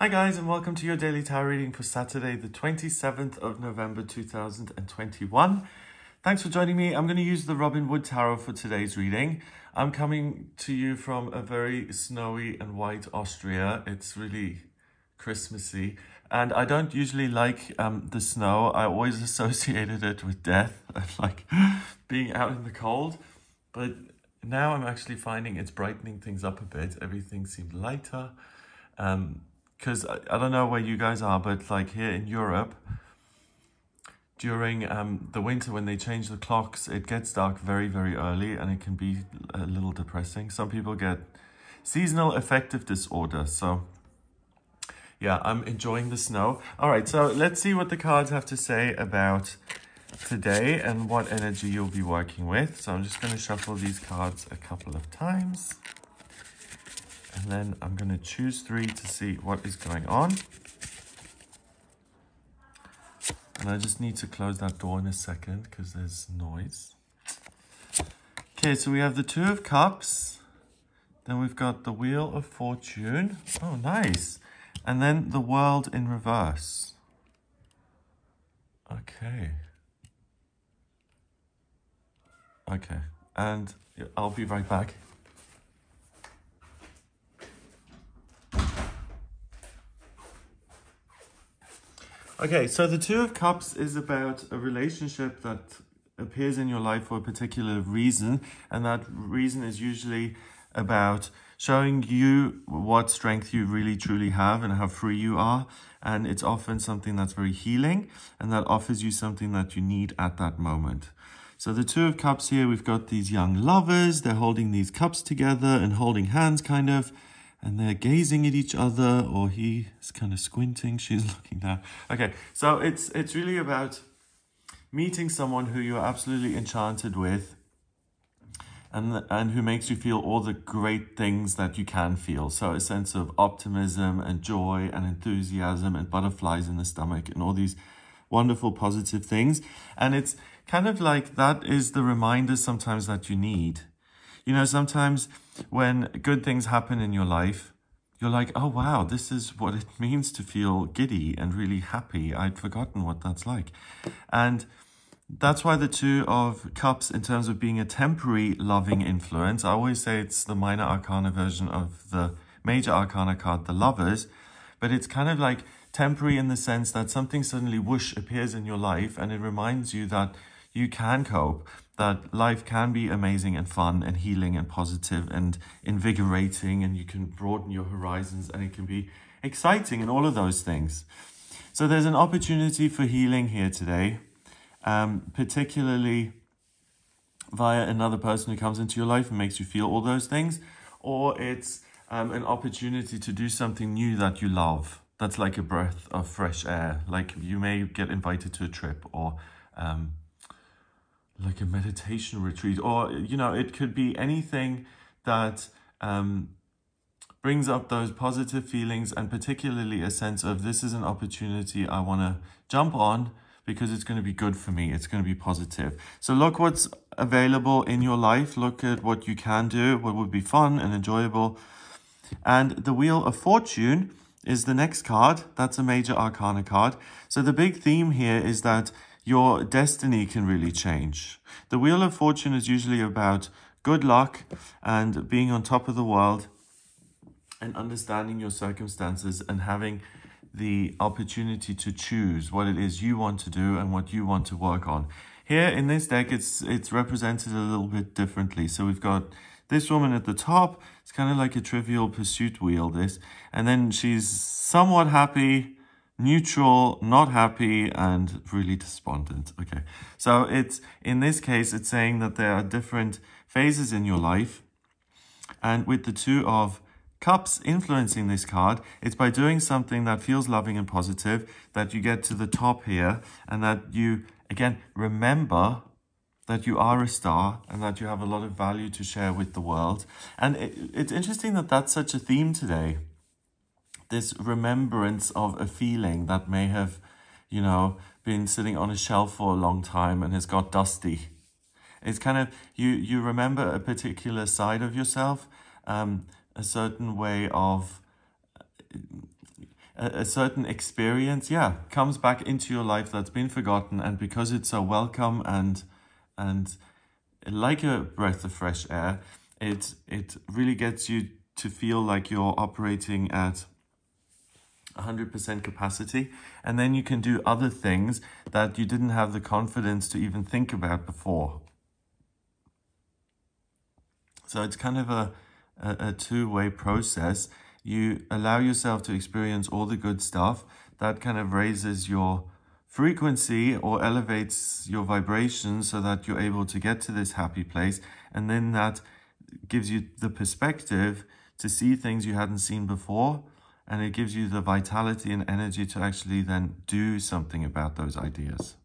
Hi guys, and welcome to your daily tarot reading for Saturday the 27th of November 2021. Thanks for joining me. I'm going to use the Robin Wood Tarot for today's reading. I'm coming to you from a very snowy and white Austria. It's really Christmassy, and I don't usually like the snow. I always associated it with death and like being out in the cold, but now I'm actually finding it's brightening things up a bit. Everything seemed lighter. Because I don't know where you guys are, but like here in Europe, during the winter when they change the clocks, it gets dark very, very early and it can be a little depressing. Some people get seasonal affective disorder. So yeah, I'm enjoying the snow. All right, so let's see what the cards have to say about today and what energy you'll be working with. So I'm just going to shuffle these cards a couple of times. And then I'm going to choose 3 to see what is going on. And I just need to close that door in a second because there's noise. Okay, so we have the 2 of Cups. Then we've got the Wheel of Fortune. Oh, nice. And then the World in reverse. Okay. Okay, and I'll be right back. Okay, so the 2 of Cups is about a relationship that appears in your life for a particular reason, and that reason is usually about showing you what strength you really truly have and how free you are, and it's often something that's very healing and that offers you something that you need at that moment. So the 2 of Cups here, we've got these young lovers, they're holding these cups together and holding hands kind of, and they're gazing at each other, or he is kind of squinting, she's looking down. Okay, so it's really about meeting someone who you're absolutely enchanted with and who makes you feel all the great things that you can feel. So a sense of optimism and joy and enthusiasm and butterflies in the stomach and all these wonderful positive things. And it's kind of like that is the reminder sometimes that you need. You know, sometimes when good things happen in your life, you're like, oh, wow, this is what it means to feel giddy and really happy. I'd forgotten what that's like. And that's why the 2 of Cups, in terms of being a temporary loving influence, I always say it's the minor arcana version of the major arcana card, the Lovers. But it's kind of like temporary in the sense that something suddenly whoosh appears in your life and it reminds you that you can cope, that life can be amazing and fun and healing and positive and invigorating, and you can broaden your horizons and it can be exciting and all of those things. So there's an opportunity for healing here today, particularly via another person who comes into your life and makes you feel all those things, or it's an opportunity to do something new that you love. That's like a breath of fresh air. Like you may get invited to a trip, or like a meditation retreat, or, you know, it could be anything that brings up those positive feelings, and particularly a sense of this is an opportunity I want to jump on because it's going to be good for me. It's going to be positive. So look what's available in your life. Look at what you can do, what would be fun and enjoyable. And the Wheel of Fortune is the next card. That's a major arcana card. So the big theme here is that your destiny can really change. The Wheel of Fortune is usually about good luck and being on top of the world and understanding your circumstances and having the opportunity to choose what it is you want to do and what you want to work on. Here in this deck, it's represented a little bit differently. So we've got this woman at the top. It's kind of like a Trivial Pursuit wheel, this. And then she's somewhat happy, neutral, not happy, and really despondent. Okay, so it's in this case, it's saying that there are different phases in your life. And with the 2 of Cups influencing this card, it's by doing something that feels loving and positive that you get to the top here, and that you, again, remember that you are a star and that you have a lot of value to share with the world. And it's interesting that that's such a theme today. This remembrance of a feeling that may have, you know, been sitting on a shelf for a long time and has got dusty. It's kind of, you remember a particular side of yourself, a certain way of a certain experience, comes back into your life that's been forgotten, and because it's so welcome and like a breath of fresh air, it really gets you to feel like you're operating at 100% capacity, and then you can do other things that you didn't have the confidence to even think about before. So it's kind of a two-way process. You allow yourself to experience all the good stuff that kind of raises your frequency or elevates your vibration so that you're able to get to this happy place, and then that gives you the perspective to see things you hadn't seen before, and it gives you the vitality and energy to actually then do something about those ideas.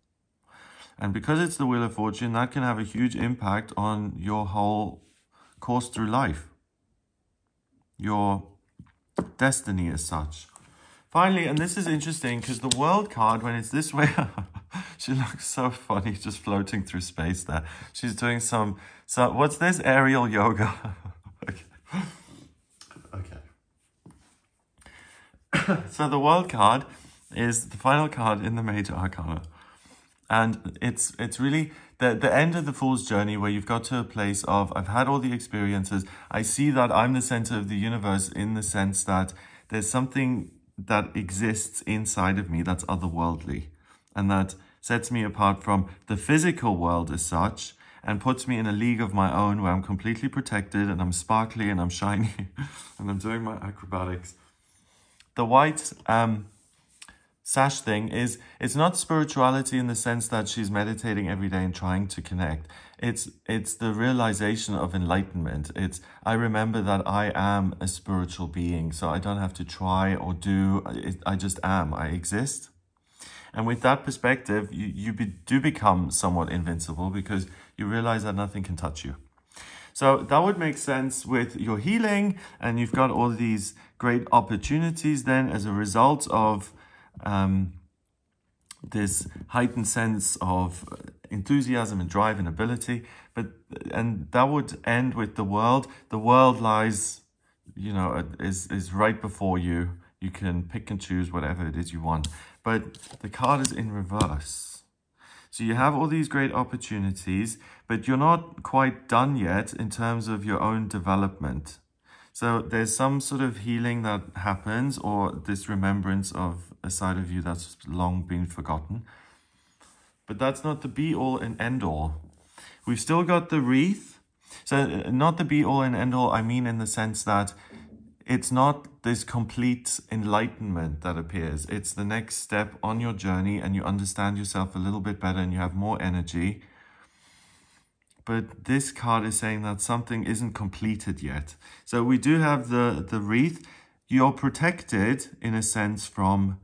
And because it's the Wheel of Fortune, that can have a huge impact on your whole course through life, your destiny as such. Finally, and this is interesting because the World card, when it's this way, she looks so funny just floating through space there. She's doing some what's this? Aerial yoga. Okay. So the World card is the final card in the Major Arcana. And it's really the end of the Fool's journey, where you've got to a place of, I've had all the experiences. I see that I'm the center of the universe, in the sense that there's something that exists inside of me that's otherworldly, and that sets me apart from the physical world as such, and puts me in a league of my own where I'm completely protected and I'm sparkly and I'm shiny and I'm doing my acrobatics. The white sash thing is, it's not spirituality in the sense that she's meditating every day and trying to connect. It's the realization of enlightenment. I remember that I am a spiritual being, so I don't have to try or do. I just am. I exist. And with that perspective, you do become somewhat invincible, because you realize that nothing can touch you. So that would make sense with your healing, and you've got all these great opportunities then as a result of this heightened sense of enthusiasm and drive and ability. And that would end with the world. The world lies, is right before you. You can pick and choose whatever it is you want. But the card is in reverse. So you have all these great opportunities, but you're not quite done yet in terms of your own development. So there's some sort of healing that happens, or this remembrance of a side of you that's long been forgotten. But that's not the be-all and end-all. We've still got the wreath. So not the be-all and end-all, I mean in the sense that it's not this complete enlightenment that appears. It's the next step on your journey, and you understand yourself a little bit better and you have more energy. But this card is saying that something isn't completed yet. So we do have the wreath. You're protected, in a sense, from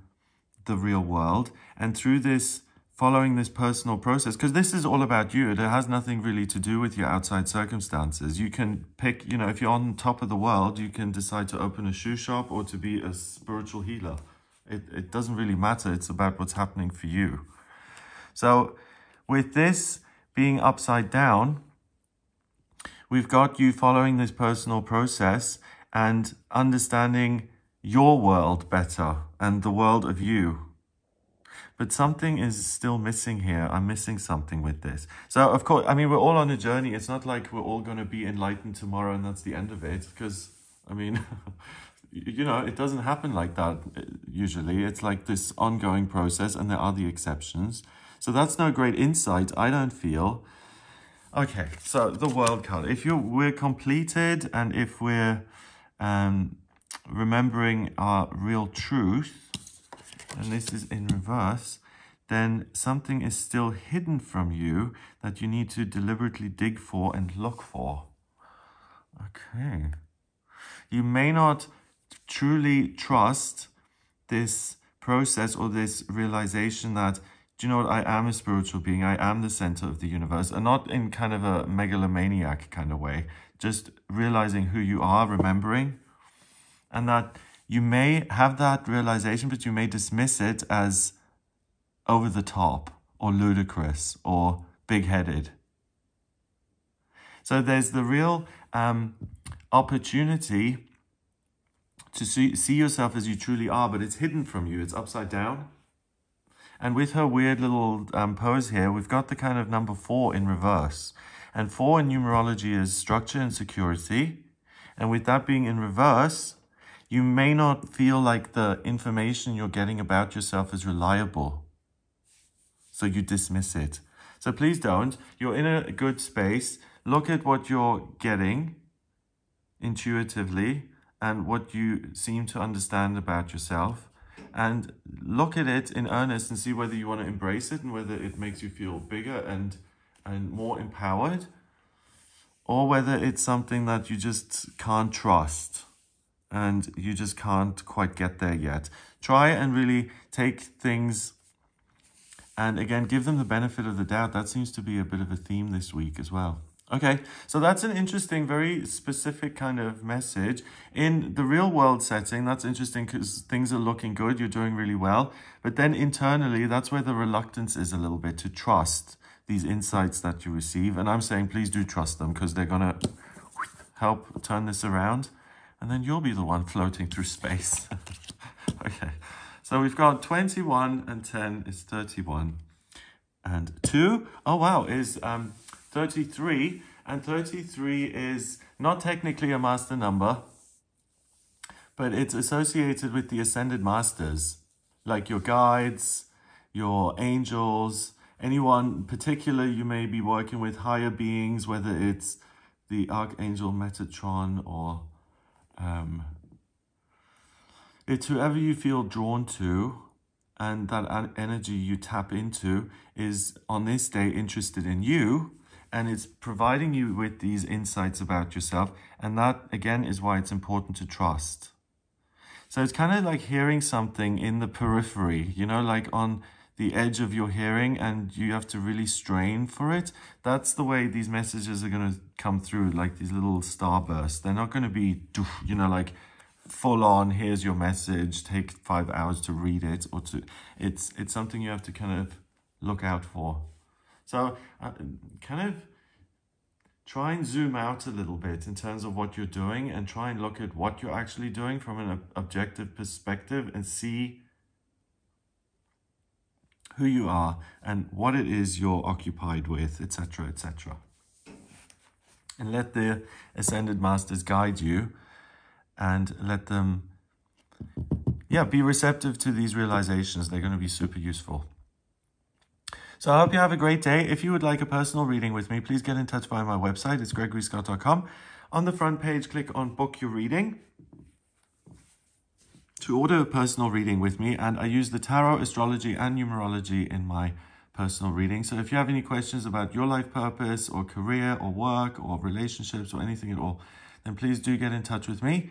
the real world. And through this, following this personal process, because this is all about you. It has nothing really to do with your outside circumstances. You can pick, if you're on top of the world, you can decide to open a shoe shop or to be a spiritual healer. It doesn't really matter. It's about what's happening for you. So with this being upside down, we've got you following this personal process and understanding your world better and the world of you. But something is still missing here. I'm missing something with this. So, of course, we're all on a journey. It's not like we're all going to be enlightened tomorrow and that's the end of it. Because, it doesn't happen like that usually. It's like this ongoing process, and there are the exceptions. So that's no great insight, I don't feel. Okay, so the World card. If we're completed, and if we're remembering our real truth, and this is in reverse, then something is still hidden from you that you need to deliberately dig for and look for. Okay. You may not truly trust this process or this realization that, do you know what, I am a spiritual being, I am the center of the universe, and not in kind of a megalomaniac kind of way, just realizing who you are, remembering, and that you may have that realization, but you may dismiss it as over the top or ludicrous or big-headed. So there's the real opportunity to see yourself as you truly are, but it's hidden from you. It's upside down. And with her weird little pose here, we've got the kind of number 4 in reverse. And 4 in numerology is structure and security. And with that being in reverse, you may not feel like the information you're getting about yourself is reliable. So you dismiss it. So please don't. You're in a good space. Look at what you're getting intuitively and what you seem to understand about yourself. And look at it in earnest and see whether you want to embrace it and whether it makes you feel bigger and more empowered, or whether it's something that you just can't trust and you just can't quite get there yet. Try and really take things and again, give them the benefit of the doubt. That seems to be a bit of a theme this week as well. Okay, so that's an interesting, very specific kind of message. In the real world setting, that's interesting because things are looking good, you're doing really well. But then internally, that's where the reluctance is a little bit, to trust these insights that you receive. And I'm saying, please do trust them, because they're going to help turn this around. And then you'll be the one floating through space. Okay, so we've got 21 and 10 is 31. And 2, oh wow, is 33, and 33 is not technically a master number, but it's associated with the ascended masters, like your guides, your angels, anyone particular you may be working with, higher beings, whether it's the Archangel Metatron or it's whoever you feel drawn to, and that energy you tap into is on this day interested in you. And it's providing you with these insights about yourself. And that, again, is why it's important to trust. So it's kind of like hearing something in the periphery, you know, like on the edge of your hearing, and you have to really strain for it. That's the way these messages are going to come through, like these little starbursts. They're not going to be, you know, like full on, here's your message, take 5 hours to read it. Or to. It's something you have to kind of look out for. So kind of try and zoom out a little bit in terms of what you're doing, and try and look at what you're actually doing from an objective perspective and see who you are and what it is you're occupied with, etc., etc. And let the Ascended Masters guide you, and let them, be receptive to these realizations. They're going to be super useful. So I hope you have a great day. If you would like a personal reading with me, please get in touch via my website. It's gregoryscott.com. On the front page, click on Book Your Reading to order a personal reading with me. And I use the tarot, astrology, and numerology in my personal reading. So if you have any questions about your life purpose or career or work or relationships or anything at all, then please do get in touch with me.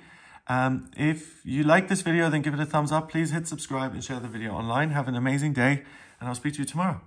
If you like this video, then give it a thumbs up. Please hit subscribe and share the video online. Have an amazing day, and I'll speak to you tomorrow.